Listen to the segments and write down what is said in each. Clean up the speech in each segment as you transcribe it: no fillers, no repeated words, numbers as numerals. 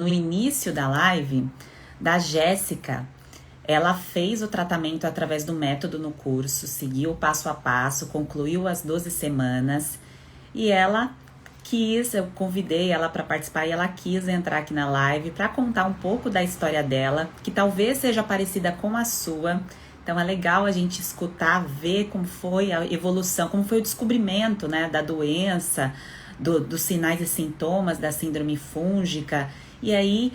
no início da live da Jéssica. Ela fez o tratamento através do método no curso, seguiu o passo a passo, concluiu as 12 semanas e ela quis, eu convidei ela para participar e ela quis entrar aqui na live para contar um pouco da história dela, que talvez seja parecida com a sua. Então é legal a gente escutar, ver como foi a evolução, como foi o descobrimento, né, da doença, dos sinais e sintomas da síndrome fúngica. E aí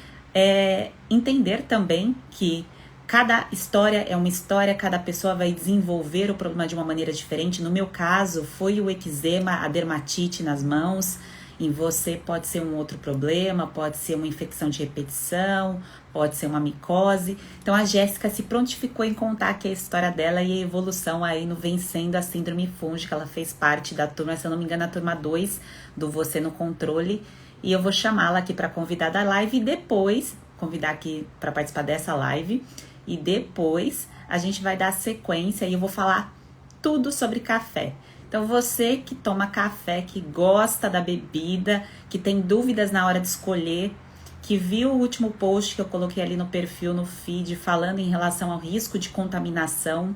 entender também que cada história é uma história, cada pessoa vai desenvolver o problema de uma maneira diferente. No meu caso, foi o eczema, a dermatite nas mãos. Em você pode ser um outro problema, pode ser uma infecção de repetição, pode ser uma micose. Então a Jéssica se prontificou em contar aqui a história dela e a evolução aí no vencendo a síndrome fúngica. Ela fez parte da turma, se eu não me engano, a turma 2 do Você no Controle. E eu vou chamá-la aqui para convidar da live e depois, convidar aqui para participar dessa live. E depois a gente vai dar sequência e eu vou falar tudo sobre café. Então você que toma café, que gosta da bebida, que tem dúvidas na hora de escolher, que viu o último post que eu coloquei ali no perfil, no feed, falando em relação ao risco de contaminação,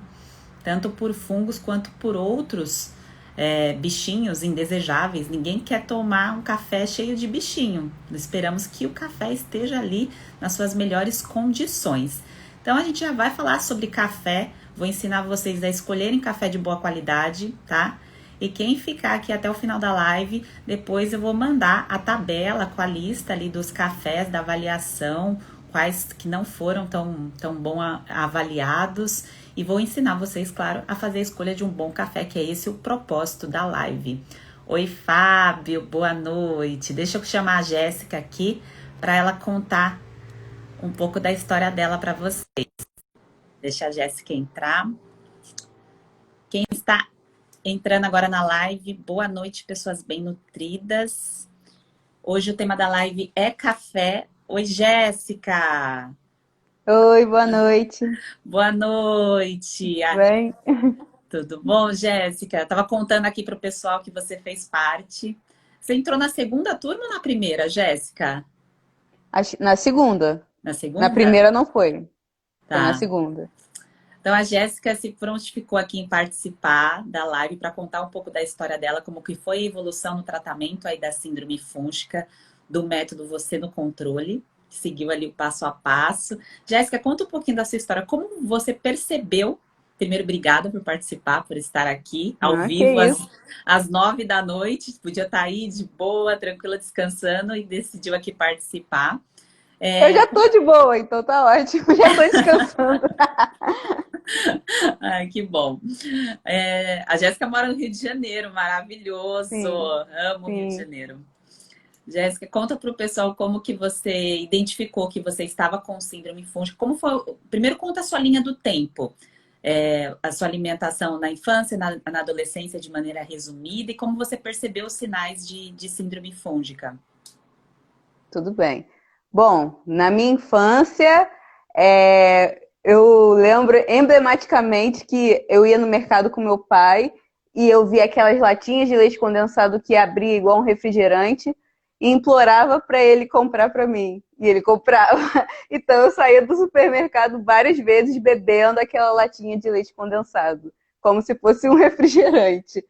tanto por fungos quanto por outros bichinhos indesejáveis. Ninguém quer tomar um café cheio de bichinho. Esperamos que o café esteja ali nas suas melhores condições. Então a gente já vai falar sobre café, vou ensinar vocês a escolherem café de boa qualidade, tá? E quem ficar aqui até o final da live, depois eu vou mandar a tabela com a lista ali dos cafés da avaliação, quais que não foram tão bom avaliados, e vou ensinar vocês, claro, a fazer a escolha de um bom café, que é esse o propósito da live. Oi, Fábio, boa noite. Deixa eu chamar a Jéssica aqui para ela contar um pouco da história dela para vocês. Deixa a Jéssica entrar. Quem está entrando agora na live, boa noite, pessoas bem nutridas. Hoje o tema da live é café. Oi, Jéssica. Oi, boa noite. Boa noite. Tudo bem? Tudo bom, Jéssica? Estava contando aqui para o pessoal que você fez parte. Você entrou na segunda turma ou na primeira, Jéssica? Na segunda. Na Na segunda? primeira não foi. Foi na Tá. segunda. Então a Jéssica se prontificou aqui em participar da live para contar um pouco da história dela, como que foi a evolução no tratamento aí da síndrome fúngica, do método Você no Controle, que seguiu ali o passo a passo. Jéssica, conta um pouquinho da sua história, como você percebeu. Primeiro, obrigada por participar, por estar aqui ao Ah, que vivo isso. às 9 da noite. Podia estar aí de boa, tranquila, descansando e decidiu aqui participar. Eu É, já tô de boa, então tá ótimo. Já tô descansando. Ai, que bom. A Jéssica mora no Rio de Janeiro, maravilhoso. Sim, Amo o Rio de sim. Janeiro. Jéssica, conta para o pessoal como que você identificou que você estava com síndrome fúngica. Como foi? Primeiro, conta a sua linha do tempo. A sua alimentação na infância, na adolescência, de maneira resumida, e como você percebeu os sinais de síndrome fúngica. Tudo bem. Bom, na minha infância, eu lembro emblematicamente que eu ia no mercado com meu pai e eu via aquelas latinhas de leite condensado que abria igual um refrigerante e implorava para ele comprar para mim. E ele comprava. Então eu saía do supermercado várias vezes bebendo aquela latinha de leite condensado, como se fosse um refrigerante.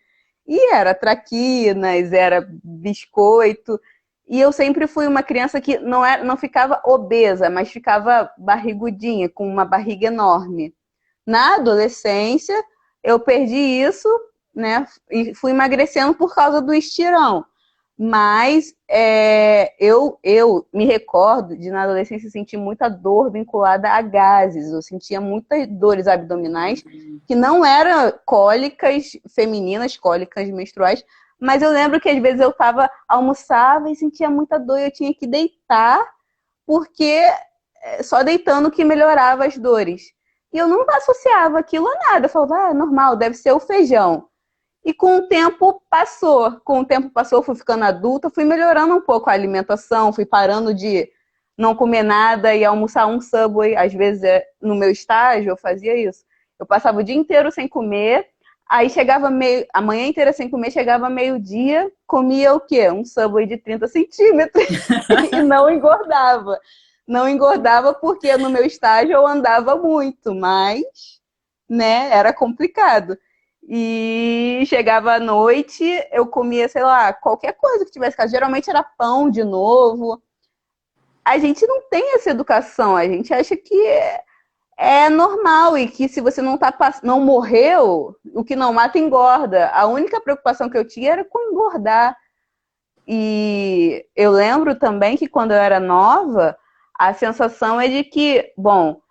E era traquinas, era biscoito. E eu sempre fui uma criança que não ficava obesa, mas ficava barrigudinha, com uma barriga enorme. Na adolescência, eu perdi isso, né? E fui emagrecendo por causa do estirão. Mas eu me recordo de, na adolescência, sentir muita dor vinculada a gases. Eu sentia muitas dores abdominais, que não eram cólicas femininas, cólicas menstruais, mas eu lembro que às vezes eu almoçava e sentia muita dor e eu tinha que deitar, porque só deitando que melhorava as dores. E eu não associava aquilo a nada. Eu falava, normal, deve ser o feijão. E com o tempo passou. Com o tempo passou, fui ficando adulta, fui melhorando um pouco a alimentação, fui parando de não comer nada e almoçar um Subway. Às vezes, no meu estágio, eu fazia isso. Eu passava o dia inteiro sem comer, Aí chegava a manhã inteira sem comer, chegava meio-dia, comia o quê? Um Subway de 30 centímetros e não engordava. Não engordava porque no meu estágio eu andava muito, mas, né, era complicado. E chegava à noite, eu comia, sei lá, qualquer coisa que tivesse casa. Geralmente era pão de novo. A gente não tem essa educação, a gente acha que é normal e que se você não morreu, o que não mata engorda. A única preocupação que eu tinha era com engordar. E eu lembro também que quando eu era nova, a sensação é de que, bom,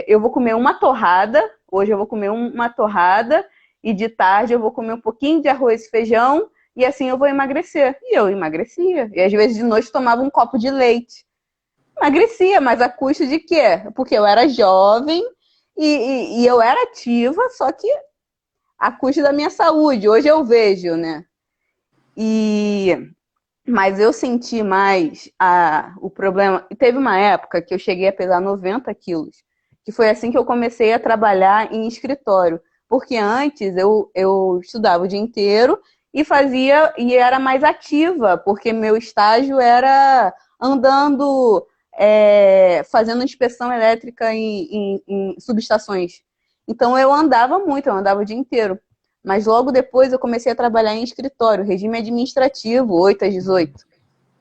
eu vou comer uma torrada, hoje eu vou comer uma torrada, e de tarde eu vou comer um pouquinho de arroz e feijão, e assim eu vou emagrecer. E eu emagrecia. E às vezes de noite tomava um copo de leite. Emagrecia, mas a custo de quê? Porque eu era jovem e eu era ativa, só que a custo da minha saúde. Hoje eu vejo, né? Mas eu senti mais o problema. Teve uma época que eu cheguei a pesar 90 quilos, que foi assim que eu comecei a trabalhar em escritório. Porque antes eu estudava o dia inteiro e era mais ativa, porque meu estágio era andando, fazendo inspeção elétrica em subestações. Então eu andava muito, eu andava o dia inteiro. Mas logo depois eu comecei a trabalhar em escritório, regime administrativo, 8 às 18.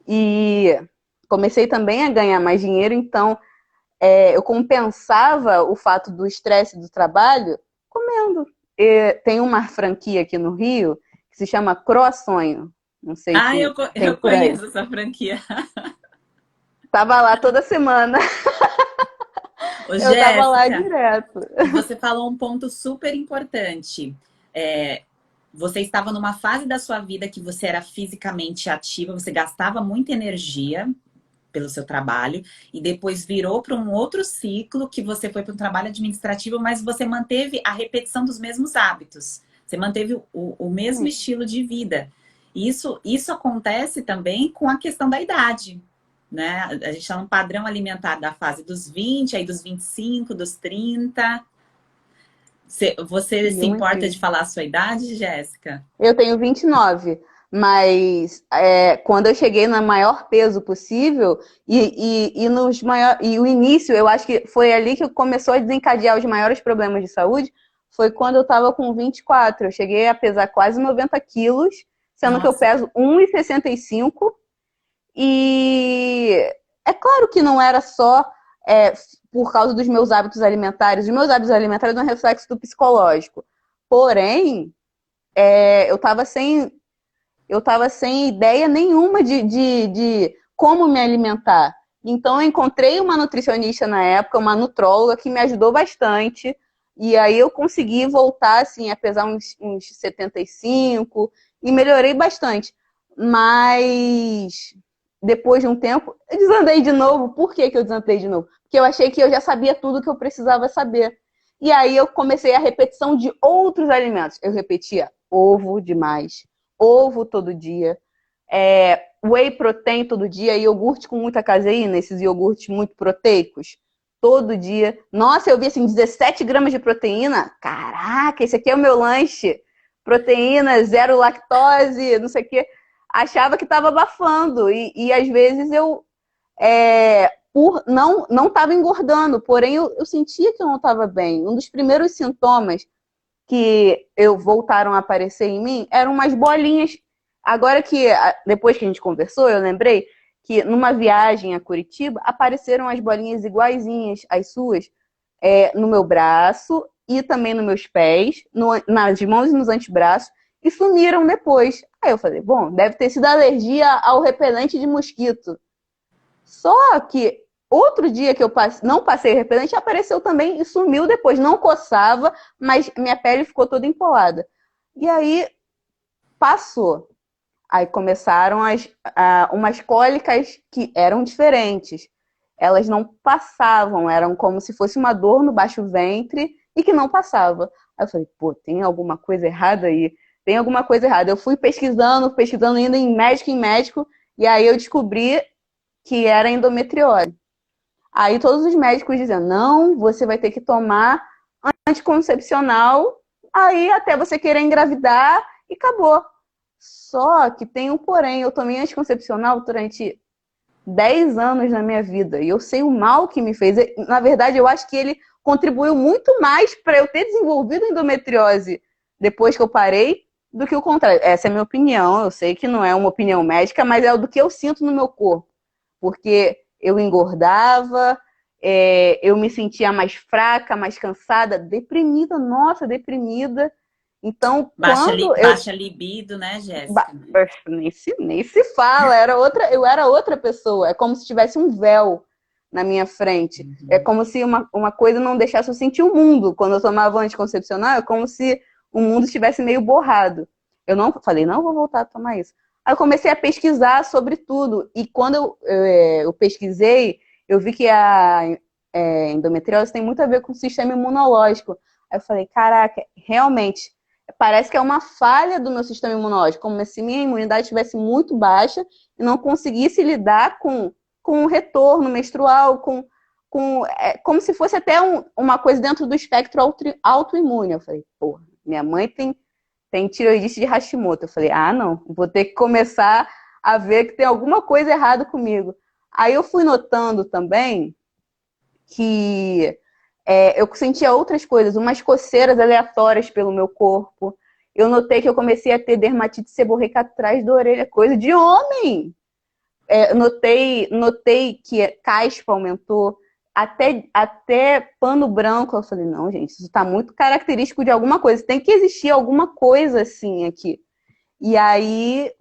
E comecei também a ganhar mais dinheiro, então eu compensava o fato do estresse do trabalho comendo. Tem uma franquia aqui no Rio que se chama Croassonho. Não sei Ah, se tem eu por aí. conheço essa franquia. Tava lá toda semana. Ô, Eu tava lá Jéssica, direto. e você falou um ponto super importante. É, você estava numa fase da sua vida que você era fisicamente ativa, você gastava muita energia pelo seu trabalho, e depois virou para um outro ciclo que você foi para um trabalho administrativo, mas você manteve a repetição dos mesmos hábitos. Você manteve o mesmo estilo de vida. Isso acontece também com a questão da idade. Né? A gente está num padrão alimentar da fase dos 20, aí dos 25, dos 30. Você se importa de falar a sua idade, Jéssica? Eu tenho 29, mas quando eu cheguei no maior peso possível e o início, eu acho que foi ali que começou a desencadear os maiores problemas de saúde, foi quando eu estava com 24. Eu cheguei a pesar quase 90 quilos, sendo que eu Nossa. peso 1,65. E é claro que não era só por causa dos meus hábitos alimentares. Os meus hábitos alimentares são um reflexo do psicológico. Porém, eu tava sem ideia nenhuma de como me alimentar. Então, eu encontrei uma nutricionista na época, uma nutróloga, que me ajudou bastante. E aí eu consegui voltar, assim, a pesar uns 75 e melhorei bastante. Mas depois de um tempo, eu desandei de novo. Por que eu desandei de novo? Porque eu achei que eu já sabia tudo que eu precisava saber. E aí eu comecei a repetição de outros alimentos. Eu repetia ovo demais, ovo todo dia, whey protein todo dia, iogurte com muita caseína, esses iogurtes muito proteicos, todo dia. Nossa, eu vi assim, 17 gramas de proteína. Caraca, esse aqui é o meu lanche. Proteína, zero lactose, não sei o quê. Achava que estava abafando. E às vezes eu não estava engordando, porém eu sentia que eu não estava bem. Um dos primeiros sintomas que voltaram a aparecer em mim eram umas bolinhas. Agora que, depois que a gente conversou, eu lembrei que numa viagem a Curitiba apareceram as bolinhas iguaizinhas às suas no meu braço e também nos meus pés, nas mãos e nos antebraços, e sumiram depois. Aí eu falei, bom, deve ter sido alergia ao repelente de mosquito. Só que outro dia que eu não passei repelente, apareceu também e sumiu depois. Não coçava, mas minha pele ficou toda empolada. E aí passou. Aí começaram umas cólicas que eram diferentes. Elas não passavam, eram como se fosse uma dor no baixo ventre e que não passava. Aí eu falei, pô, tem alguma coisa errada aí. Tem alguma coisa errada. Eu fui pesquisando, indo em médico, e aí eu descobri que era endometriose. Aí todos os médicos dizendo, não, você vai ter que tomar anticoncepcional aí até você querer engravidar e acabou. Só que tem um porém, eu tomei anticoncepcional durante 10 anos na minha vida e eu sei o mal que me fez. Na verdade, eu acho que ele contribuiu muito mais para eu ter desenvolvido endometriose depois que eu parei do que o contrário. Essa é a minha opinião, eu sei que não é uma opinião médica, mas é o do que eu sinto no meu corpo. Porque eu engordava, eu me sentia mais fraca, mais cansada, deprimida, nossa, deprimida. Então, quando eu Baixa libido, né, Jéssica? nem se fala, eu era outra pessoa. É como se tivesse um véu na minha frente. É como se uma coisa não deixasse eu sentir o mundo. Quando eu tomava anticoncepcional, é como se o mundo estivesse meio borrado. Eu não falei, não vou voltar a tomar isso. Aí eu comecei a pesquisar sobre tudo. E quando eu pesquisei, eu vi que a endometriose tem muito a ver com o sistema imunológico. Aí eu falei, caraca, realmente parece que é uma falha do meu sistema imunológico, como se minha imunidade estivesse muito baixa e não conseguisse lidar com o retorno menstrual, como se fosse até uma coisa dentro do espectro autoimune. Eu falei, porra, minha mãe tem tireoidite de Hashimoto. Eu falei, não, vou ter que começar a ver que tem alguma coisa errada comigo. Aí eu fui notando também que eu sentia outras coisas, umas coceiras aleatórias pelo meu corpo. Eu notei que eu comecei a ter dermatite seborreica atrás da orelha, coisa de homem. Notei que caspa aumentou, até pano branco. Eu falei, não, gente, isso está muito característico de alguma coisa. Tem que existir alguma coisa assim aqui. E aí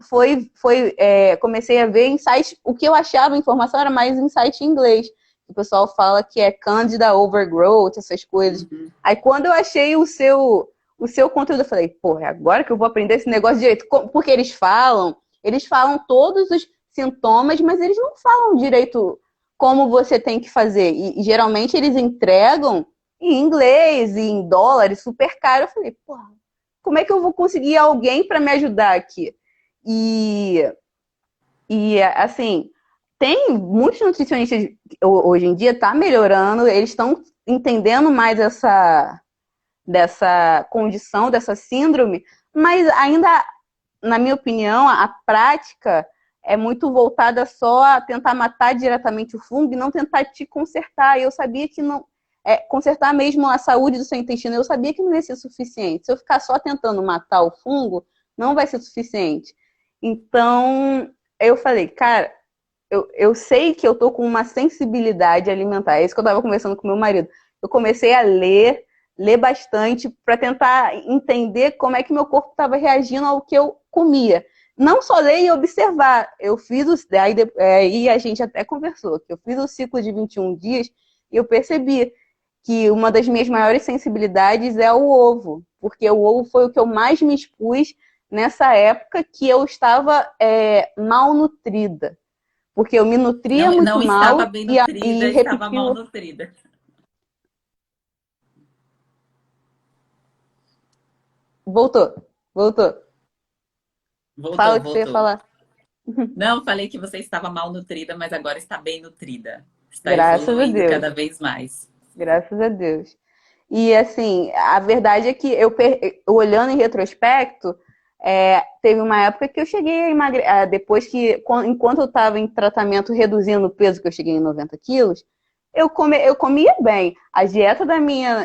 comecei a ver insights. O que eu achava informação era mais insight em inglês. O pessoal fala que é Candida overgrowth, essas coisas. Uhum. Aí quando eu achei o seu conteúdo, eu falei, porra, é agora que eu vou aprender esse negócio direito. Porque eles falam todos os sintomas, mas eles não falam direito como você tem que fazer. E geralmente eles entregam em inglês e em dólares, super caro. Eu falei, porra, como é que eu vou conseguir alguém para me ajudar aqui? E assim, tem muitos nutricionistas hoje em dia, tá melhorando, eles estão entendendo mais dessa condição, dessa síndrome, mas ainda, na minha opinião, a prática é muito voltada só a tentar matar diretamente o fungo e não tentar te consertar. Eu sabia que não. Consertar mesmo a saúde do seu intestino, eu sabia que não ia ser suficiente. Se eu ficar só tentando matar o fungo, não vai ser suficiente. Então, eu falei, cara, eu sei que eu tô com uma sensibilidade alimentar. É isso que eu tava conversando com meu marido. Eu comecei a ler bastante para tentar entender como é que meu corpo estava reagindo ao que eu comia. Não só ler e observar. Eu fiz aí a gente até conversou, que eu fiz o ciclo de 21 dias e eu percebi que uma das minhas maiores sensibilidades é o ovo, porque o ovo foi o que eu mais me expus nessa época que eu estava malnutrida. Porque eu me nutria Não, muito não estava mal bem e nutrida, estava mal repetia. nutrida. Voltou, voltou. Fala Voltou, o que você ia voltou. falar. Não, falei que você estava mal nutrida, mas agora está bem nutrida. Está Graças a evoluindo Deus. cada vez mais. Graças a Deus. E assim, a verdade é que olhando em retrospecto, teve uma época que eu cheguei a emagrecer, depois enquanto eu estava em tratamento reduzindo o peso, que eu cheguei em 90 quilos, eu comia bem. A dieta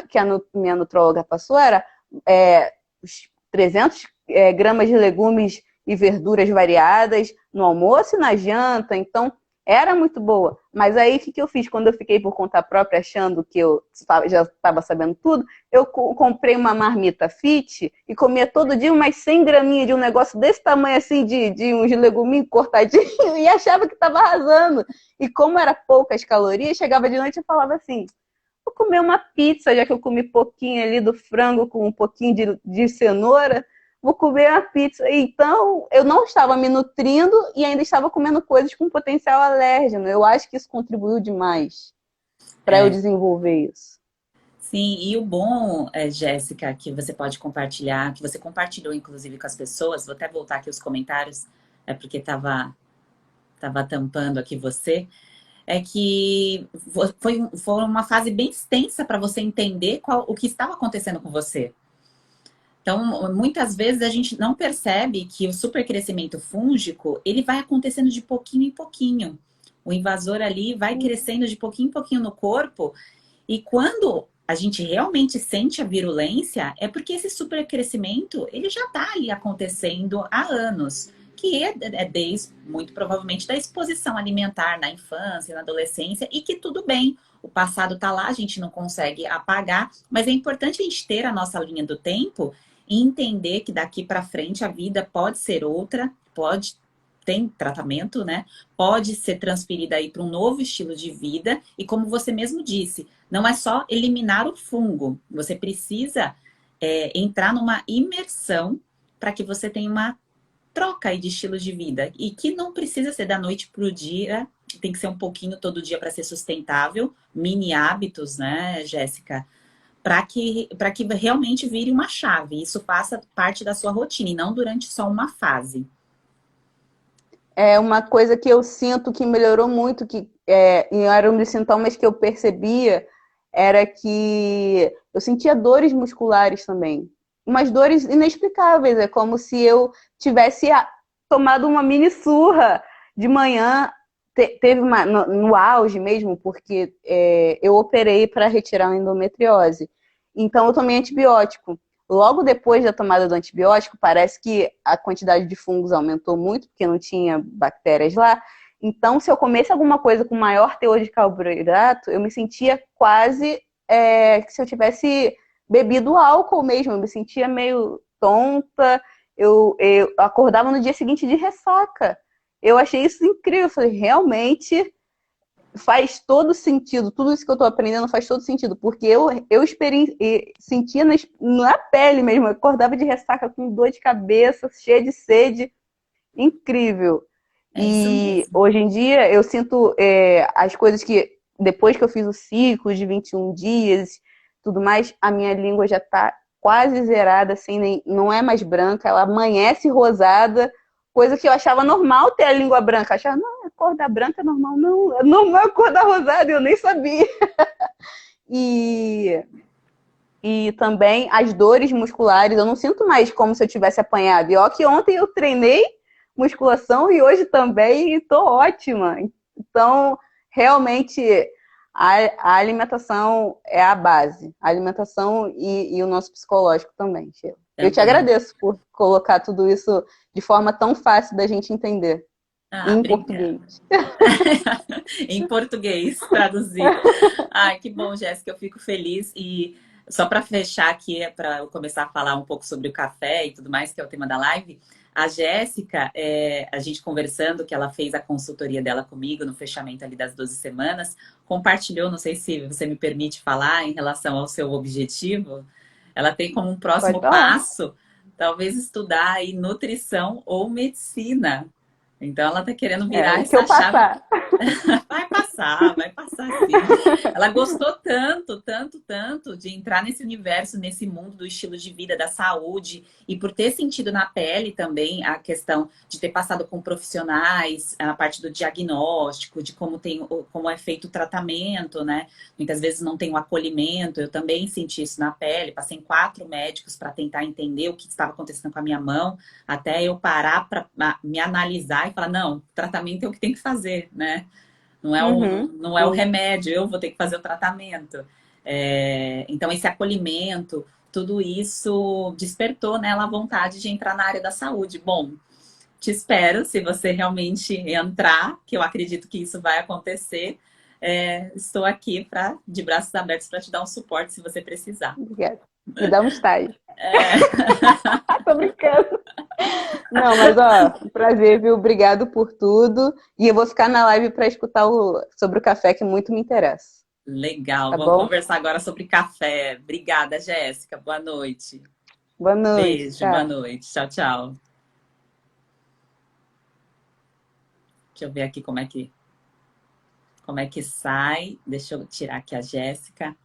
que a minha nutróloga passou era os 300 gramas de legumes e verduras variadas no almoço e na janta, então era muito boa. Mas aí o que eu fiz? Quando eu fiquei por conta própria, achando que eu já estava sabendo tudo, eu comprei uma marmita fit e comia todo dia umas 100 graminhas de um negócio desse tamanho assim, de uns leguminhos cortadinhos, e achava que estava arrasando. E como era poucas calorias, chegava de noite e falava assim, vou comer uma pizza, já que eu comi pouquinho ali do frango com um pouquinho de cenoura, vou comer uma pizza. Então, eu não estava me nutrindo e ainda estava comendo coisas com potencial alérgeno. Eu acho que isso contribuiu demais para eu É, desenvolver isso. sim, e o bom, Jéssica, que você pode compartilhar, que você compartilhou inclusive com as pessoas, vou até voltar aqui os comentários, porque tava tampando aqui você, é que foi uma fase bem extensa para você entender o que estava acontecendo com você. Então, muitas vezes a gente não percebe que o supercrescimento fúngico, ele vai acontecendo de pouquinho em pouquinho. O invasor ali vai crescendo de pouquinho em pouquinho no corpo, e quando a gente realmente sente a virulência, é porque esse supercrescimento, ele já está ali acontecendo há anos, que é desde, muito provavelmente, da exposição alimentar na infância, na adolescência, e que tudo bem, o passado está lá, a gente não consegue apagar, mas é importante a gente ter a nossa linha do tempo e entender que daqui para frente a vida pode ser outra, pode tem tratamento, né? Pode ser transferida aí para um novo estilo de vida e como você mesmo disse, não é só eliminar o fungo, você precisa entrar numa imersão para que você tenha uma troca aí de estilo de vida e que não precisa ser da noite para o dia, tem que ser um pouquinho todo dia para ser sustentável, mini hábitos, né, Jéssica? Para que realmente vire uma chave. Isso faça parte da sua rotina e não durante só uma fase. É uma coisa que eu sinto que melhorou muito, que era um dos sintomas que eu percebia, era que eu sentia dores musculares também. Umas dores inexplicáveis, é como se eu tivesse tomado uma mini surra de manhã. Teve no auge mesmo, porque eu operei para retirar a endometriose. Então eu tomei antibiótico. Logo depois da tomada do antibiótico, parece que a quantidade de fungos aumentou muito, porque não tinha bactérias lá. Então, se eu comesse alguma coisa com maior teor de carboidrato, eu me sentia quase que se eu tivesse bebido álcool mesmo. Eu me sentia meio tonta. Eu acordava no dia seguinte de ressaca. Eu achei isso incrível. Eu falei, realmente faz todo sentido, tudo isso que eu tô aprendendo faz todo sentido, porque eu sentia na pele mesmo, eu acordava de ressaca com dor de cabeça, cheia de sede, incrível. É isso E mesmo. hoje em dia eu sinto as coisas que, depois que eu fiz o ciclo de 21 dias, tudo mais, a minha língua já tá quase zerada, assim, não é mais branca, ela amanhece rosada, coisa que eu achava normal ter a língua branca. Eu achava, não, a cor da branca é normal, não. É normal a cor da rosada, eu nem sabia. E, e também as dores musculares, eu não sinto mais como se eu tivesse apanhado. E ó que ontem eu treinei musculação e hoje também estou ótima. Então, realmente, a alimentação é a base. A alimentação e o nosso psicológico também, Sheila. Eu te Também. agradeço por colocar tudo isso de forma tão fácil da gente entender. Ah, Em obrigada. português. Em português, traduzido. Ai, que bom, Jéssica, eu fico feliz. E só para fechar aqui, para eu começar a falar um pouco sobre o café e tudo mais, que é o tema da live, a Jéssica, a gente conversando, que ela fez a consultoria dela comigo no fechamento ali das 12 semanas, compartilhou, não sei se você me permite falar em relação ao seu objetivo, ela tem como um Pode próximo falar. passo, talvez estudar aí nutrição ou medicina. Então ela está querendo É virar o que eu essa chave. passar. Vai passar sim. Ela gostou tanto, tanto, tanto de entrar nesse universo, nesse mundo do estilo de vida, da saúde, e por ter sentido na pele também a questão de ter passado com profissionais, a parte do diagnóstico, de como é feito o tratamento, né? Muitas vezes não tem o acolhimento. Eu também senti isso na pele, passei em 4 médicos para tentar entender o que estava acontecendo com a minha mão, até eu parar para me analisar e falar, não, tratamento é o que tem que fazer, né? Uhum, Não é o sim. remédio, eu vou ter que fazer o tratamento. Então, esse acolhimento, tudo isso despertou nela a vontade de entrar na área da saúde. Bom, te espero, se você realmente entrar, que eu acredito que isso vai acontecer. Estou aqui de braços abertos para te dar um suporte se você precisar. Obrigada. Me dá um estágio. É, Tô brincando. Não, mas ó, um prazer, viu? Obrigado por tudo. E eu vou ficar na live para escutar sobre o café, que muito me interessa. legal, Tá vamos bom? conversar agora sobre café. Obrigada, Jéssica. Boa noite. Boa noite. Beijo, boa Tchau. noite. Tchau, tchau. Deixa eu ver aqui como é que sai. Deixa eu tirar aqui a Jéssica.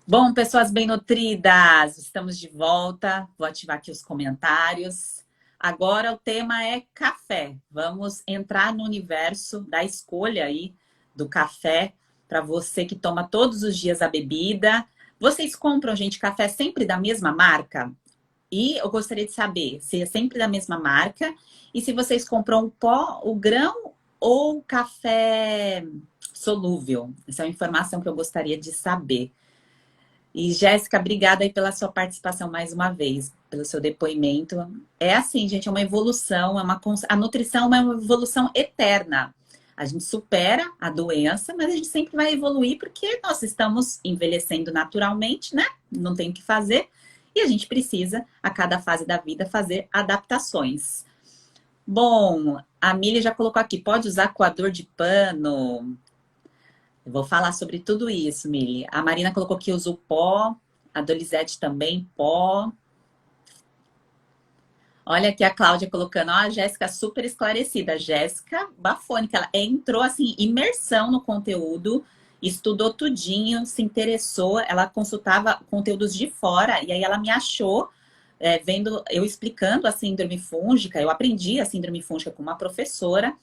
Bom, pessoas bem nutridas, estamos de volta. Vou ativar aqui os comentários. Agora o tema é café. Vamos entrar no universo da escolha aí do café para você que toma todos os dias a bebida. Vocês compram, gente, café sempre da mesma marca? E eu gostaria de saber se é sempre da mesma marca e se vocês compram o pó, o grão ou o café solúvel. Essa é uma informação que eu gostaria de saber. E, Jéssica, obrigada aí pela sua participação mais uma vez, pelo seu depoimento. É assim, gente, é uma evolução, a nutrição é uma evolução eterna. A gente supera a doença, mas a gente sempre vai evoluir porque nós estamos envelhecendo naturalmente, né? Não tem o que fazer. E a gente precisa, a cada fase da vida, fazer adaptações. Bom, a Mili já colocou aqui, pode usar coador de pano. Eu vou falar sobre tudo isso, Mili. A Marina colocou que usa o pó, a Dolizete também, pó. Olha aqui a Cláudia colocando, ó, a Jéssica super esclarecida. Jéssica bafônica, ela entrou assim, imersão no conteúdo, estudou tudinho, se interessou, ela consultava conteúdos de fora, e aí ela me achou, vendo eu explicando a síndrome fúngica, eu aprendi a síndrome fúngica com uma professora,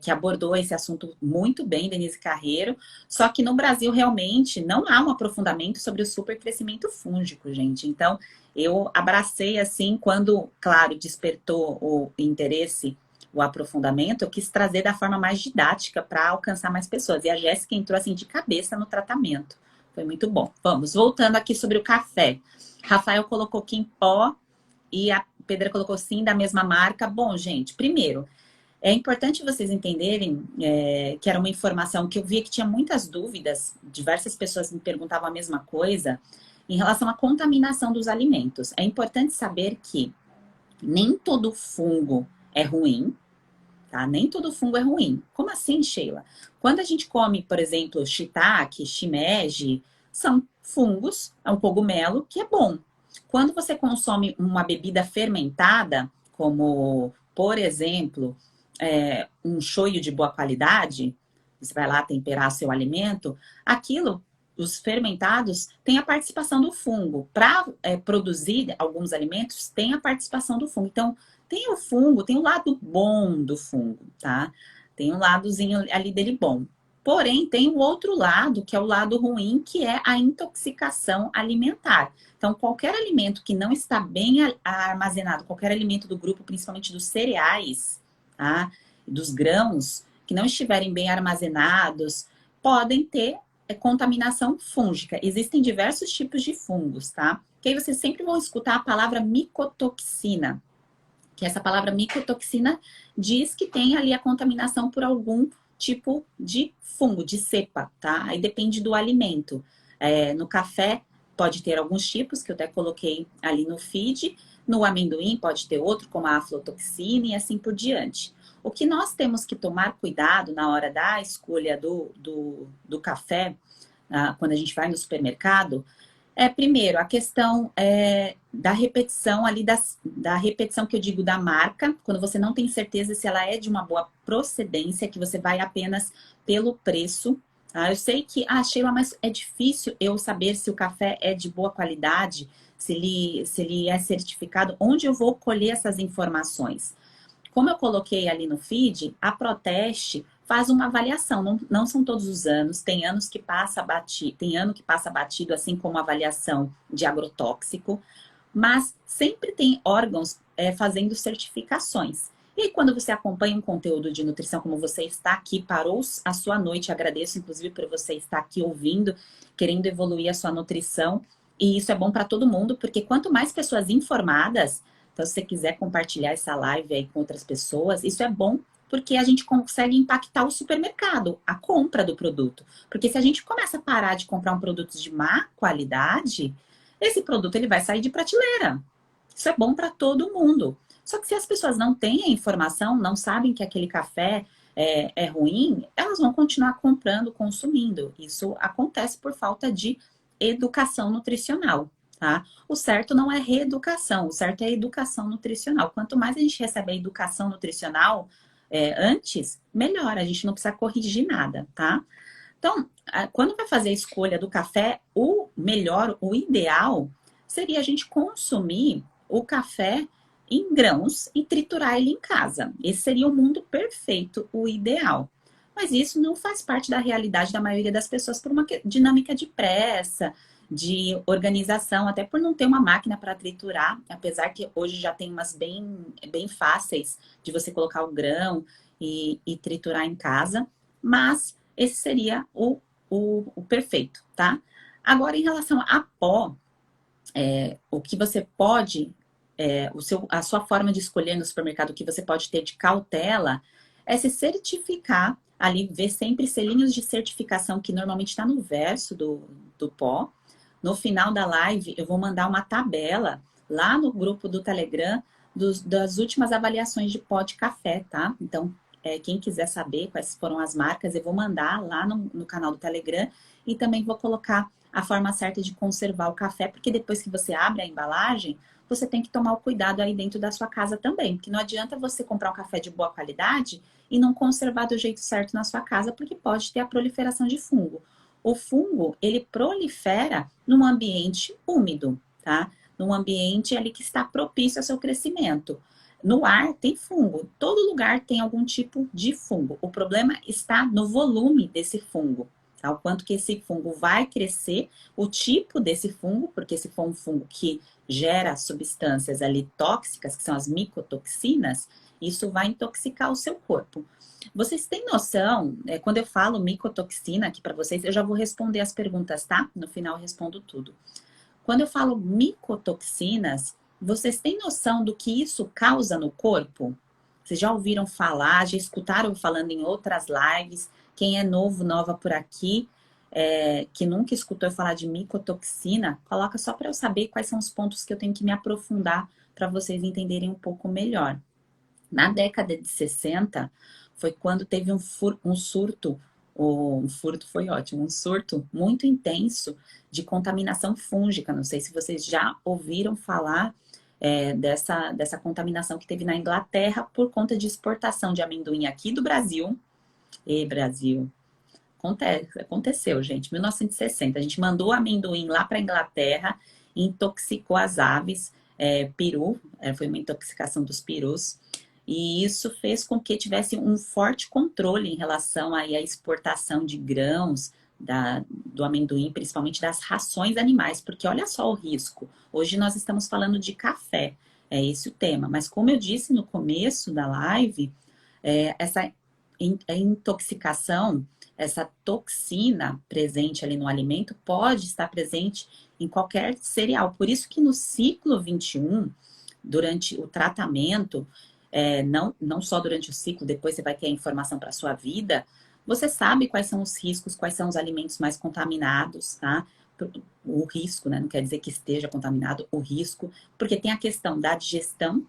que abordou esse assunto muito bem, Denise Carreiro, só que no Brasil realmente não há um aprofundamento sobre o supercrescimento fúngico, gente. Então, eu abracei assim, quando, claro, despertou o interesse, o aprofundamento, eu quis trazer da forma mais didática para alcançar mais pessoas. E a Jéssica entrou assim de cabeça no tratamento. Foi muito bom. Vamos, voltando aqui sobre o café. Rafael colocou aqui em pó e a Pedra colocou sim, da mesma marca. Bom, gente, primeiro, é importante vocês entenderem que era uma informação que eu via que tinha muitas dúvidas, diversas pessoas me perguntavam a mesma coisa, em relação à contaminação dos alimentos. É importante saber que nem todo fungo é ruim, tá? Nem todo fungo é ruim. Como assim, Sheila? Quando a gente come, por exemplo, shiitake, shimeji, são fungos, é um cogumelo que é bom. Quando você consome uma bebida fermentada, como, por exemplo, um shoyu de boa qualidade, você vai lá temperar seu alimento, aquilo, os fermentados, têm a participação do fungo. Para produzir alguns alimentos, tem a participação do fungo. Então, tem o fungo, tem o lado bom do fungo, tá? Tem um ladozinho ali dele bom. Porém, tem o outro lado, que é o lado ruim, que é a intoxicação alimentar. Então, qualquer alimento que não está bem armazenado, qualquer alimento do grupo, principalmente dos cereais, tá? Dos grãos, que não estiverem bem armazenados, podem ter contaminação fúngica. Existem diversos tipos de fungos, tá? Que aí vocês sempre vão escutar a palavra micotoxina, que essa palavra micotoxina diz que tem ali a contaminação por algum tipo de fungo, de cepa, tá? Aí depende do alimento. No café pode ter alguns tipos, que eu até coloquei ali no feed. No amendoim pode ter outro, como a aflotoxina e assim por diante. O que nós temos que tomar cuidado na hora da escolha do café, quando a gente vai no supermercado, primeiro, a questão da repetição ali, da repetição que eu digo da marca, quando você não tem certeza se ela é de uma boa procedência, que você vai apenas pelo preço. Tá? Eu sei que, Sheila, mas é difícil eu saber se o café é de boa qualidade, se ele é certificado, onde eu vou colher essas informações? Como eu coloquei ali no feed, a Proteste faz uma avaliação, não são todos os anos, tem anos que passa batido, tem ano que passa batido, assim como a avaliação de agrotóxico, mas sempre tem órgãos fazendo certificações. E quando você acompanha um conteúdo de nutrição, como você está aqui, parou a sua noite, agradeço inclusive por você estar aqui ouvindo, querendo evoluir a sua nutrição, e isso é bom para todo mundo, porque quanto mais pessoas informadas, então se você quiser compartilhar essa live aí com outras pessoas, isso é bom, porque a gente consegue impactar o supermercado, a compra do produto. Porque se a gente começa a parar de comprar um produto de má qualidade, esse produto ele vai sair de prateleira. Isso é bom para todo mundo. Só que se as pessoas não têm a informação, não sabem que aquele café é ruim, elas vão continuar comprando, consumindo. Isso acontece por falta de educação nutricional. Tá? O certo não é reeducação, o certo é educação nutricional. Quanto mais a gente recebe a educação nutricional antes, melhor, a gente não precisa corrigir nada, tá? Então, quando vai fazer a escolha do café, o melhor, o ideal, seria a gente consumir o café em grãos e triturar ele em casa. Esse seria o mundo perfeito, o ideal. Mas isso não faz parte da realidade da maioria das pessoas por uma dinâmica de pressa, de organização, até por não ter uma máquina para triturar, apesar que hoje já tem umas bem fáceis de você colocar o grão e triturar em casa, mas esse seria o perfeito, tá? Agora, em relação a pó, o que você pode, a sua forma de escolher no supermercado, o que você pode ter de cautela, é se certificar, ali, ver sempre selinhos de certificação, que normalmente está no verso do pó. No final da live, eu vou mandar uma tabela lá no grupo do Telegram das últimas avaliações de pó de café, tá? Então, quem quiser saber quais foram as marcas, eu vou mandar lá no canal do Telegram e também vou colocar a forma certa de conservar o café, porque depois que você abre a embalagem, você tem que tomar o cuidado aí dentro da sua casa também, porque não adianta você comprar um café de boa qualidade e não conservar do jeito certo na sua casa, porque pode ter a proliferação de fungo. O fungo, ele prolifera num ambiente úmido, tá? Num ambiente ali que está propício ao seu crescimento. No ar tem fungo, todo lugar tem algum tipo de fungo. O problema está no volume desse fungo, tá? O quanto que esse fungo vai crescer, o tipo desse fungo, porque se for um fungo que gera substâncias ali tóxicas, que são as micotoxinas, isso vai intoxicar o seu corpo. Vocês têm noção, quando eu falo micotoxina aqui para vocês, eu já vou responder as perguntas, tá? No final eu respondo tudo. Quando eu falo micotoxinas, vocês têm noção do que isso causa no corpo? Vocês já ouviram falar, já escutaram falando em outras lives? Quem é novo, nova por aqui, que nunca escutou falar de micotoxina, coloca só para eu saber quais são os pontos que eu tenho que me aprofundar para vocês entenderem um pouco melhor. Na década de 60, foi quando teve um surto, um furto foi ótimo, um surto muito intenso de contaminação fúngica. Não sei se vocês já ouviram falar dessa contaminação que teve na Inglaterra por conta de exportação de amendoim aqui do Brasil. E Brasil, aconteceu, gente, 1960. A gente mandou amendoim lá para a Inglaterra, intoxicou as aves, peru, foi uma intoxicação dos perus. E isso fez com que tivesse um forte controle em relação aí à exportação de grãos, do amendoim, principalmente das rações animais, porque olha só o risco. Hoje nós estamos falando de café, é esse o tema. Mas como eu disse no começo da live, essa intoxicação, essa toxina presente ali no alimento pode estar presente em qualquer cereal. Por isso que no ciclo 21, durante o tratamento, não só durante o ciclo, depois você vai ter a informação para a sua vida, você sabe quais são os riscos, quais são os alimentos mais contaminados, tá? O risco, né? Não quer dizer que esteja contaminado, o risco, porque tem a questão da digestão,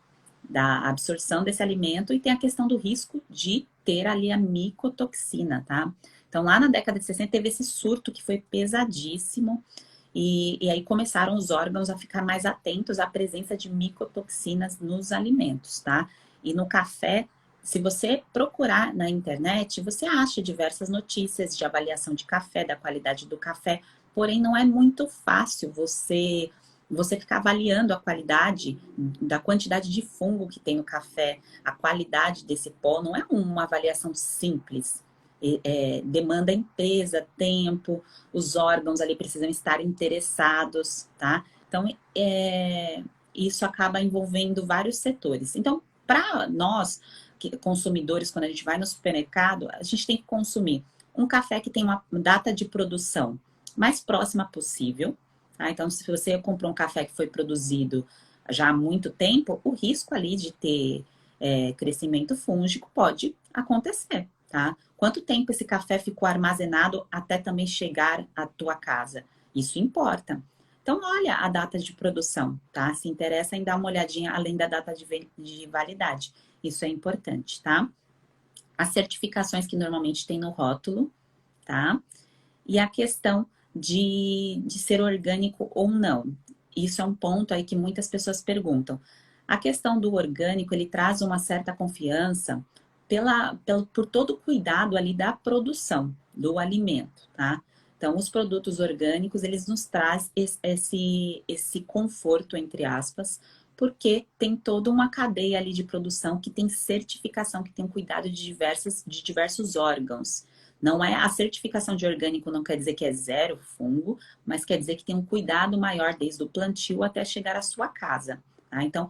da absorção desse alimento e tem a questão do risco de ter ali a micotoxina, tá? Então, lá na década de 60 teve esse surto que foi pesadíssimo e aí começaram os órgãos a ficar mais atentos à presença de micotoxinas nos alimentos, tá? E no café, se você procurar na internet, você acha diversas notícias de avaliação de café, da qualidade do café, porém não é muito fácil você ficar avaliando a qualidade da quantidade de fungo que tem no café, a qualidade desse pó, não é uma avaliação simples. Demanda empresa, tempo, os órgãos ali precisam estar interessados, tá? Então, isso acaba envolvendo vários setores. Então, para nós, consumidores, quando a gente vai no supermercado, a gente tem que consumir um café que tem uma data de produção mais próxima possível, tá? Então, se você comprou um café que foi produzido já há muito tempo, o risco ali de ter crescimento fúngico pode acontecer, tá? Quanto tempo esse café ficou armazenado até também chegar à tua casa? Isso importa. Então, olha a data de produção, tá? Se interessa em dar uma olhadinha além da data de validade. Isso é importante, tá? As certificações que normalmente tem no rótulo, tá? E a questão de ser orgânico ou não. Isso é um ponto aí que muitas pessoas perguntam. A questão do orgânico, ele traz uma certa confiança por todo o cuidado ali da produção do alimento, tá? Então, os produtos orgânicos, eles nos trazem esse conforto, entre aspas, porque tem toda uma cadeia ali de produção que tem certificação, que tem cuidado de diversos órgãos. Não é a certificação de orgânico, não quer dizer que é zero fungo, mas quer dizer que tem um cuidado maior desde o plantio até chegar à sua casa. Tá? Então,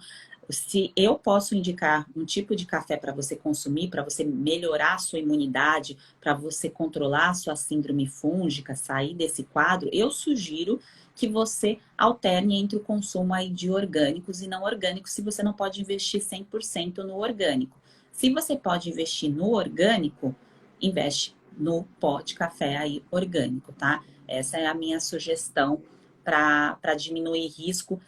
se eu posso indicar um tipo de café para você consumir, para você melhorar a sua imunidade, para você controlar a sua síndrome fúngica, sair desse quadro, eu sugiro que você alterne entre o consumo aí de orgânicos e não orgânicos, se você não pode investir 100% no orgânico. Se você pode investir no orgânico, investe no pó de café aí orgânico, tá? Essa é a minha sugestão para diminuir risco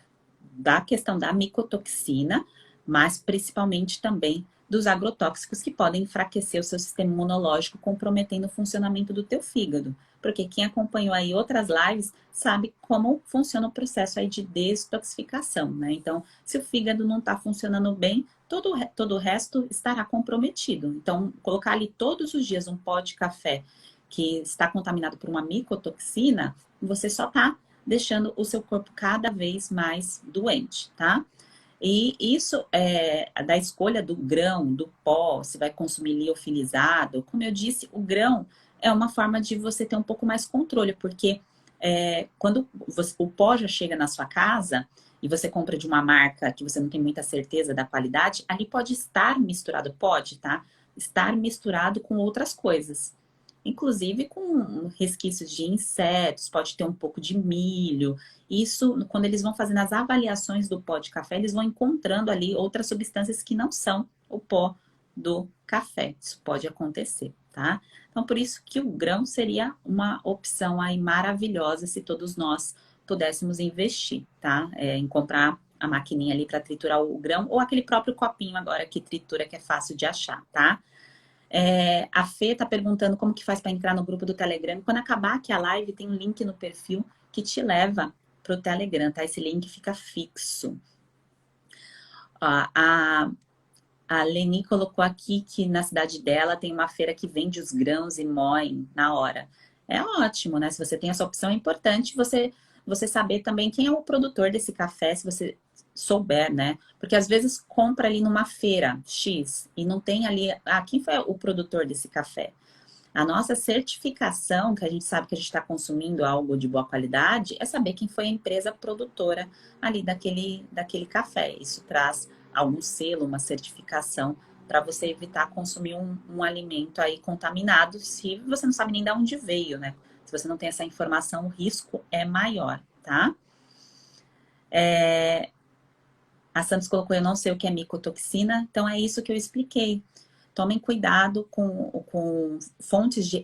da questão da micotoxina, mas principalmente também dos agrotóxicos que podem enfraquecer o seu sistema imunológico, comprometendo o funcionamento do teu fígado. Porque quem acompanhou aí outras lives sabe como funciona o processo aí de detoxificação, né? Então, se o fígado não está funcionando bem, todo o resto estará comprometido. Então, colocar ali todos os dias um pó de café que está contaminado por uma micotoxina, você só está deixando o seu corpo cada vez mais doente, tá? E isso é da escolha do grão, do pó, se vai consumir liofilizado. Como eu disse, o grão é uma forma de você ter um pouco mais controle, porque quando o pó já chega na sua casa e você compra de uma marca que você não tem muita certeza da qualidade, ali pode estar misturado, pode, tá? Estar misturado com outras coisas. Inclusive com resquícios de insetos, pode ter um pouco de milho. Isso, quando eles vão fazendo as avaliações do pó de café, eles vão encontrando ali outras substâncias que não são o pó do café. Isso pode acontecer, tá? Então, por isso que o grão seria uma opção aí maravilhosa se todos nós pudéssemos investir, tá? Em comprar a maquininha ali para triturar o grão ou aquele próprio copinho agora que tritura, que é fácil de achar, tá? A Fê tá perguntando como que faz para entrar no grupo do Telegram. Quando acabar aqui a live, tem um link no perfil que te leva pro Telegram, tá? Esse link fica fixo. Ó, a Leni colocou aqui que na cidade dela tem uma feira que vende os grãos e moem na hora. É ótimo, né? Se você tem essa opção, é importante você saber também quem é o produtor desse café, se você souber, né? Porque às vezes compra ali numa feira X e não tem ali, quem foi o produtor desse café? A nossa certificação, que a gente sabe que a gente está consumindo algo de boa qualidade, é saber quem foi a empresa produtora ali daquele café. Isso traz algum selo, uma certificação para você evitar consumir um alimento aí contaminado, se você não sabe nem de onde veio, né? Se você não tem essa informação, o risco é maior, tá? A Santos colocou, eu não sei o que é micotoxina, então é isso que eu expliquei. Tomem cuidado com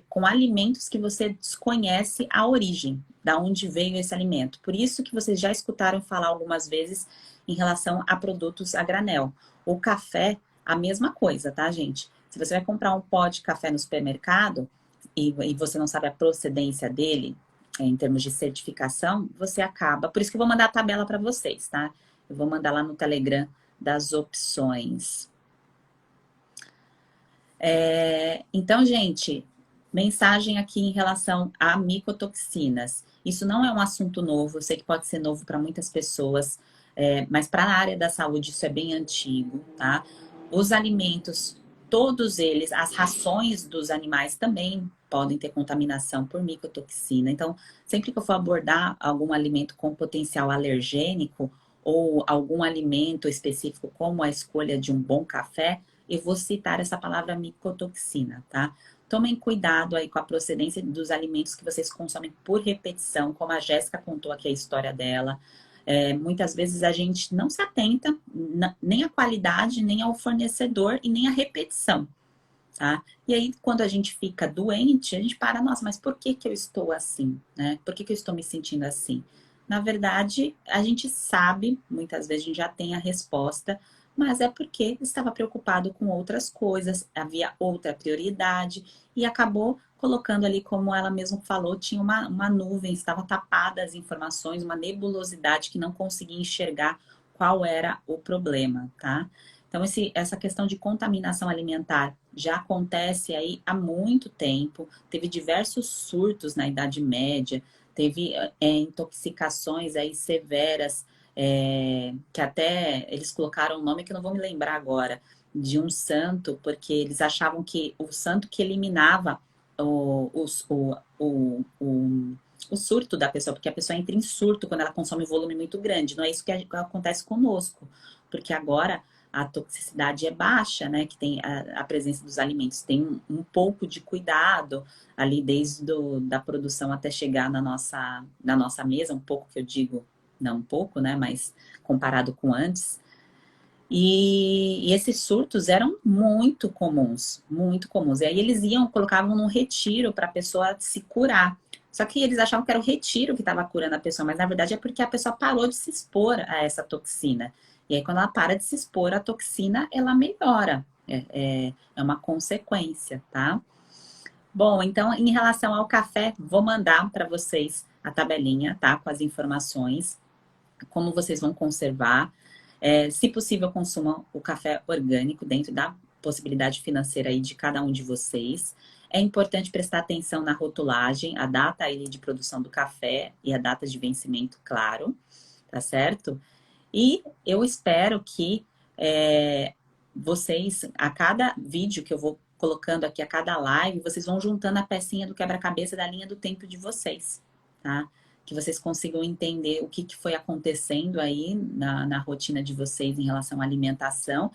com alimentos que você desconhece a origem, da onde veio esse alimento. Por isso que vocês já escutaram falar algumas vezes em relação a produtos a granel. O café, a mesma coisa, tá, gente? Se você vai comprar um pó de café no supermercado e você não sabe a procedência dele, em termos de certificação, você acaba. Por isso que eu vou mandar a tabela para vocês, tá? Eu vou mandar lá no Telegram das opções. Então, gente, mensagem aqui em relação a micotoxinas. Isso não é um assunto novo, eu sei que pode ser novo para muitas pessoas, mas para a área da saúde isso é bem antigo, tá? Os alimentos, todos eles, as rações dos animais também podem ter contaminação por micotoxina. Então, sempre que eu for abordar algum alimento com potencial alergênico ou algum alimento específico, como a escolha de um bom café, eu vou citar essa palavra micotoxina, tá? Tomem cuidado aí com a procedência dos alimentos que vocês consomem por repetição, como a Jéssica contou aqui a história dela. Muitas vezes a gente não se atenta nem à qualidade, nem ao fornecedor e nem à repetição, tá? E aí, quando a gente fica doente, a gente para, nossa, mas por que que eu estou assim, né? Por que que eu estou me sentindo assim? Na verdade, a gente sabe, muitas vezes a gente já tem a resposta, mas é porque estava preocupado com outras coisas, havia outra prioridade e acabou colocando ali, como ela mesma falou, tinha uma nuvem, estava tapada as informações, uma nebulosidade que não conseguia enxergar qual era o problema, tá? Então, essa questão de contaminação alimentar já acontece aí há muito tempo, teve diversos surtos na Idade Média, teve intoxicações aí severas, que até eles colocaram um nome que eu não vou me lembrar agora, de um santo, porque eles achavam que o santo que eliminava o, o, o, o, o surto da pessoa, porque a pessoa entra em surto quando ela consome um volume muito grande. Não é isso que acontece conosco, porque agora a toxicidade é baixa, né? Que tem a presença dos alimentos. Tem um pouco de cuidado ali desde da produção até chegar na nossa mesa, um pouco que eu digo, não um pouco, né? Mas comparado com antes. E esses surtos eram muito comuns, muito comuns. E aí eles colocavam num retiro para a pessoa se curar. Só que eles achavam que era o retiro que estava curando a pessoa, mas na verdade é porque a pessoa parou de se expor a essa toxina. E aí, quando ela para de se expor à toxina, ela melhora. É uma consequência, tá? Bom, então, em relação ao café, vou mandar para vocês a tabelinha, tá? Com as informações, como vocês vão conservar. Se possível, consumam o café orgânico dentro da possibilidade financeira aí de cada um de vocês. É importante prestar atenção na rotulagem, a data aí de produção do café e a data de vencimento, claro, tá certo? E eu espero que vocês, a cada vídeo que eu vou colocando aqui, a cada live, vocês vão juntando a pecinha do quebra-cabeça da linha do tempo de vocês, tá? Que vocês consigam entender o que foi acontecendo aí na rotina de vocês em relação à alimentação.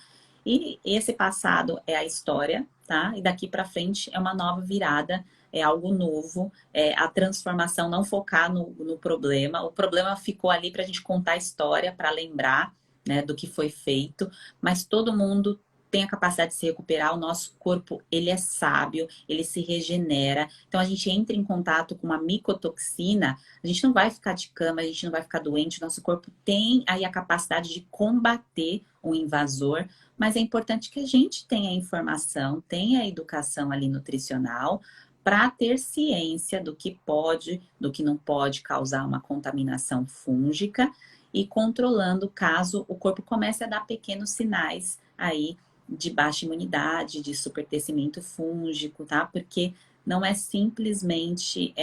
E esse passado é a história, tá? E daqui para frente é uma nova virada, é algo novo, a transformação, não focar no problema. O problema ficou ali para a gente contar a história, para lembrar, né, do que foi feito, mas todo mundo tem a capacidade de se recuperar, o nosso corpo, ele é sábio, ele se regenera. Então, a gente entra em contato com uma micotoxina, a gente não vai ficar de cama, a gente não vai ficar doente, nosso corpo tem aí a capacidade de combater o invasor, mas é importante que a gente tenha a informação, tenha a educação ali nutricional, para ter ciência do que pode, do que não pode causar uma contaminação fúngica e controlando caso o corpo comece a dar pequenos sinais aí de baixa imunidade, de supertecimento fúngico, tá? Porque não é simplesmente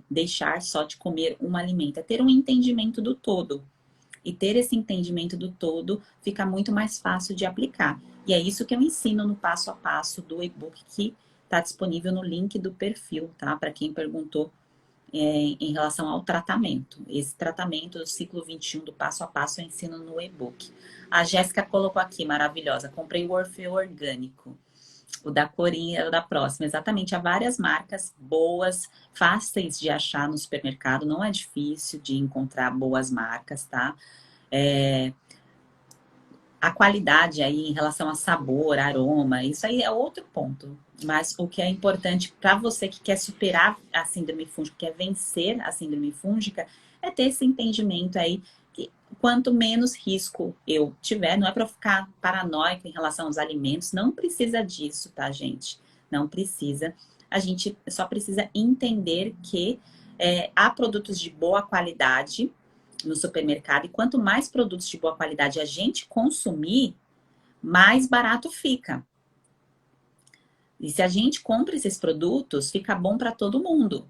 deixar só de comer um alimento, é ter um entendimento do todo. E ter esse entendimento do todo fica muito mais fácil de aplicar. E é isso que eu ensino no passo a passo do e-book que está disponível no link do perfil, tá? Para quem perguntou em relação ao tratamento. Esse tratamento do ciclo 21 do passo a passo eu ensino no e-book. A Jéssica colocou aqui, maravilhosa. Comprei o Orfeu orgânico. O da Corinha, o da Próxima. Exatamente, há várias marcas boas, fáceis de achar no supermercado. Não é difícil de encontrar boas marcas, tá? A qualidade aí em relação a sabor, aroma, isso aí é outro ponto. Mas o que é importante para você que quer superar a síndrome fúngica, quer vencer a síndrome fúngica, é ter esse entendimento aí que quanto menos risco eu tiver, não é para ficar paranoico em relação aos alimentos, não precisa disso, tá, gente? Não precisa. A gente só precisa entender que há produtos de boa qualidade no supermercado, e quanto mais produtos de boa qualidade a gente consumir, mais barato fica. E se a gente compra esses produtos, fica bom para todo mundo,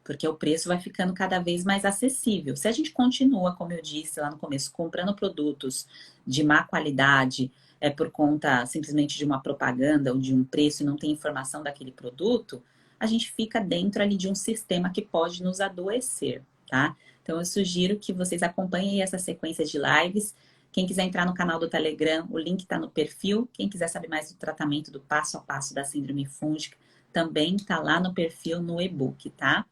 porque o preço vai ficando cada vez mais acessível. Se a gente continua, como eu disse lá no começo, comprando produtos de má qualidade, por conta simplesmente de uma propaganda ou de um preço e não tem informação daquele produto, a gente fica dentro ali de um sistema que pode nos adoecer, tá? Então, eu sugiro que vocês acompanhem essa sequência de lives. Quem quiser entrar no canal do Telegram, o link está no perfil. Quem quiser saber mais do tratamento do passo a passo da síndrome fúngica, também está lá no perfil, no e-book, tá?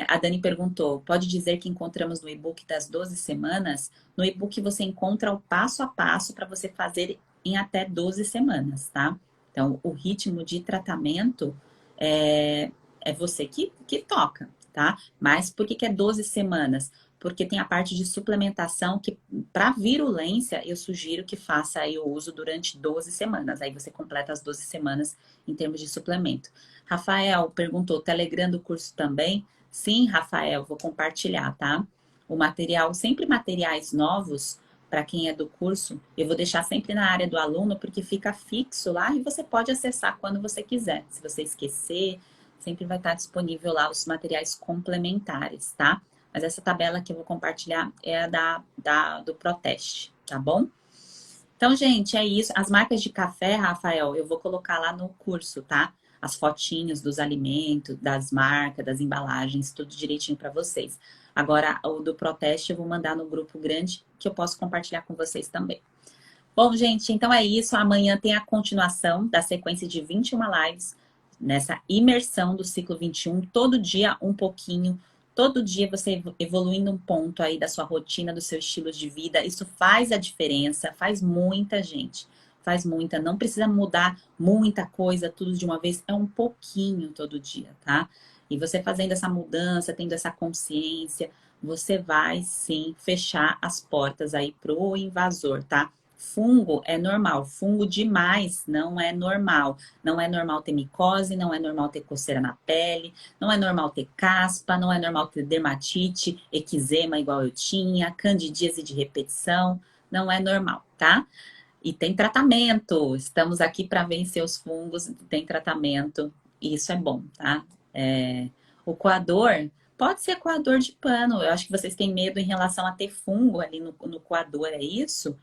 A Dani perguntou, pode dizer que encontramos no e-book das 12 semanas? No e-book você encontra o passo a passo para você fazer em até 12 semanas, tá? Então, o ritmo de tratamento é você que toca, tá? Mas por que é 12 semanas? Porque tem a parte de suplementação que, para virulência, eu sugiro que faça aí o uso durante 12 semanas. Aí você completa as 12 semanas em termos de suplemento. Rafael perguntou, Telegram do curso também? Sim, Rafael, vou compartilhar, tá? O material, sempre materiais novos, para quem é do curso, eu vou deixar sempre na área do aluno, porque fica fixo lá e você pode acessar quando você quiser. Se você esquecer, sempre vai estar disponível lá os materiais complementares, tá? Mas essa tabela que eu vou compartilhar é a do Proteste, tá bom? Então, gente, é isso. As marcas de café, Rafael, eu vou colocar lá no curso, tá? as fotinhos dos alimentos, das marcas, das embalagens, tudo direitinho para vocês. Agora, o do Proteste eu vou mandar no grupo grande, que eu posso compartilhar com vocês também. Bom, gente, então é isso. Amanhã tem a continuação da sequência de 21 lives, nessa imersão do ciclo 21. Todo dia um pouquinho, todo dia você evoluindo um ponto aí da sua rotina, do seu estilo de vida. Isso faz a diferença, faz muita, gente. Faz muita. Não precisa mudar muita coisa, tudo de uma vez. É um pouquinho todo dia, tá? E você fazendo essa mudança, tendo essa consciência, você vai sim fechar as portas aí pro invasor, tá? Fungo é normal, fungo demais não é normal. Não é normal ter micose, não é normal ter coceira na pele, não é normal ter caspa, não é normal ter dermatite, eczema igual eu tinha, candidíase de repetição, não é normal, tá? E tem tratamento, estamos aqui para vencer os fungos, tem tratamento, e isso é bom, tá? O coador, pode ser coador de pano, eu acho que vocês têm medo em relação a ter fungo ali no coador, é isso?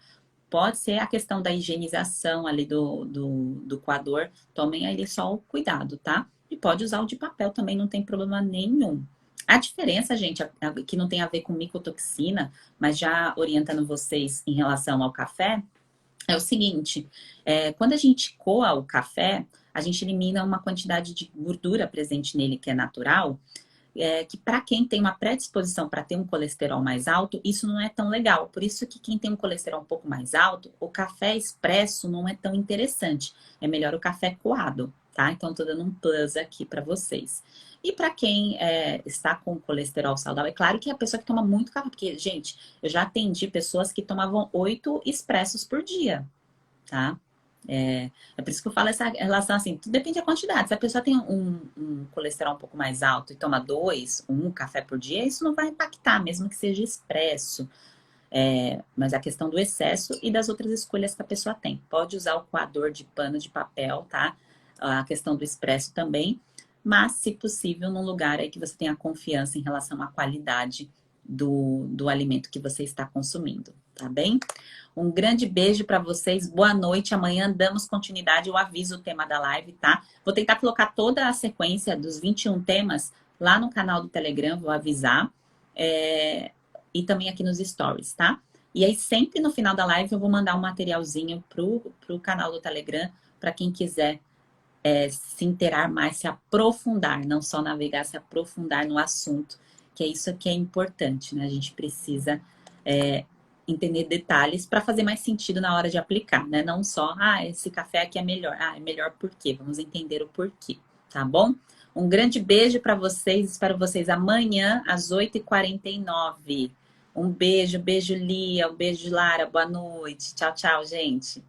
Pode ser a questão da higienização ali do coador. Tomem ali só o cuidado, tá? E pode usar o de papel também, não tem problema nenhum. A diferença, gente, que não tem a ver com micotoxina, mas já orientando vocês em relação ao café, é o seguinte: quando a gente coa o café, a gente elimina uma quantidade de gordura presente nele que é natural, que para quem tem uma predisposição para ter um colesterol mais alto, isso não é tão legal. Por isso que quem tem um colesterol um pouco mais alto, o café expresso não é tão interessante. É melhor o café coado, tá? Então, estou dando um plus aqui para vocês. E para quem está com colesterol saudável, é claro que é a pessoa que toma muito café, porque, gente, eu já atendi pessoas que tomavam 8 expressos por dia, tá? É por isso que eu falo essa relação assim, tudo depende da quantidade. Se a pessoa tem um colesterol um pouco mais alto e toma 2, 1 café por dia, isso não vai impactar, mesmo que seja expresso. Mas a questão do excesso e das outras escolhas que a pessoa tem. Pode usar o coador de pano de papel, tá? A questão do expresso também, mas, se possível, num lugar aí que você tenha confiança em relação à qualidade do alimento que você está consumindo, tá bem? Um grande beijo para vocês, boa noite. Amanhã damos continuidade, eu aviso o tema da live, tá? Vou tentar colocar toda a sequência dos 21 temas lá no canal do Telegram, vou avisar. E também aqui nos stories, tá? E aí, sempre no final da live, eu vou mandar um materialzinho pro canal do Telegram, para quem quiser se inteirar mais, se aprofundar, não só navegar, se aprofundar no assunto, que é isso que é importante, né? A gente precisa entender detalhes para fazer mais sentido na hora de aplicar, né? Não só, esse café aqui é melhor. É melhor por quê? Vamos entender o porquê, tá bom? Um grande beijo para vocês, espero vocês amanhã às 8h49. Um beijo, beijo Lia, um beijo Lara, boa noite. Tchau, tchau, gente.